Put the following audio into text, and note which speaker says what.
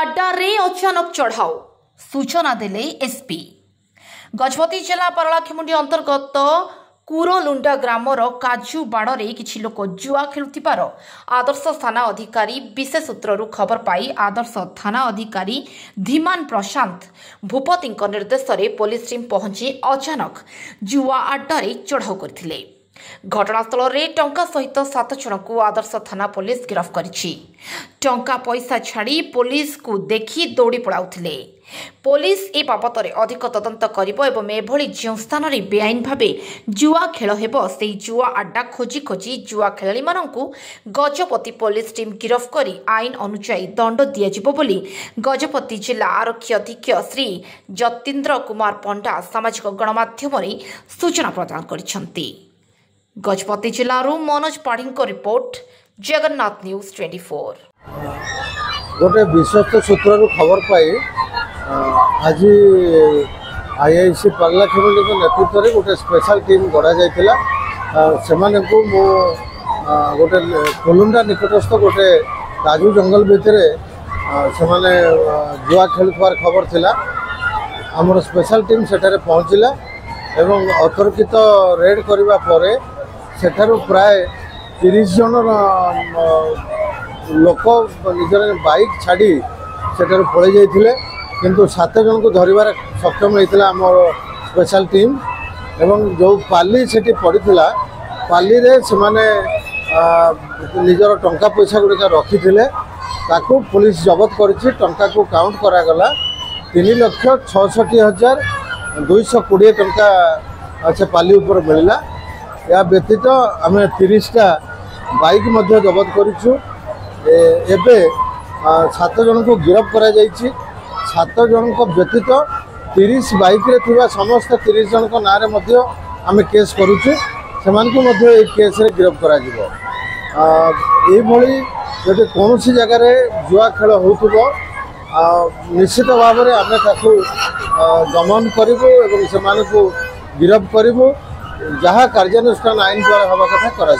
Speaker 1: अड्डारे अचानक चढ़ाऊ सूचना देले एसपी। गजपति जिला पारलाखेमुंडी अंतर्गत कुरलुंडा ग्रामर काजू बाड़े किछि लोक जुआ खेलुथिबार आदर्श थाना अधिकारी विशेष सूत्ररू खबर पाई आदर्श थाना अधिकारी धीमान प्रशांत भूपति निर्देश में पुलिस टीम पहुंची अचानक जुआ अड्डारे चढ़ाऊ करथिले। घटनास्थल में टंका सहित 7 जन को आदर्श थाना पुलिस गिरफ्त करिछि। टंका पैसा छाड़ी पुलिस को देखी दौड़ी पड़ाउथिले। पुलिस ए बाबत अधिक तदंत करिबो एवं एभली जो स्थान रे बेआईन भावे जुआ खेल हेबो सेही जुआ अड्डा खोजी खोजी जुआ खेलाड़ी माननकु गजपति पुलिस टीम गिरफ्त करी आईन अनुसार दंड दियाजिबो बोली गजपति जिला आरक्षी अधीक्षक श्री जतीन्द्र कुमार पंडा सामाजिक गणमाध्यम रे सूचना प्रदान करिसंती। गजपति जिलू मनोज पाढ़ी रिपोर्ट, जगन्नाथ न्यूज 24।
Speaker 2: गोटे विश्वस्त सूत्र खबर पाई आज आईआईसी पारलाखेमुंडी नेतृत्व में गोटे स्पेशल टीम गढ़ा जाइथिला। गोटे कोलुंडा निकटस्थ गोटे काजू जंगल भितर से जुआ खेलुवार खबर थिला। आमर स्पेशल टीम सेठारे पहुँचला एवं अतर्कित रेड करबा परे सेठारु प्राय 30 जन लोक निजर बाइक छाड़ी सेठारु पळै जाइथिले, किंतु 7 जन को धरिबार सक्षम होइथिला आमर स्पेशल टीम। एवं जो पाली सेठी पड़ीथिला पाली रे सेमाने निजर टंका पैसा गुड़िका रखिथिले ताकू पुलिस जबत करिछि। टंका को काउंट करागला 3,66,220 टंका से पाली ऊपर मिलला। या व्यतीत आम 30टा बाइक मध्य जबत करिछु। एबे 7 जन को गिरफ्त करा जाइछि। 7 जन को व्यतीत 30 बाइक रे थिबा समस्त 30 जन को नारे मध्य आम केस करुछु। सेमानकु मध्य ए केस रे गिरफ्त करा जिवो। ए भली जदि कोनोसी जगह रे जुआ खेल होउथबो निश्चित भाव में आम ताकू दमन करूँ एवं से गिरफ्त करूँ। जहाँ कार्यानुष्ठान आईन द्वारा हवा कथा करा।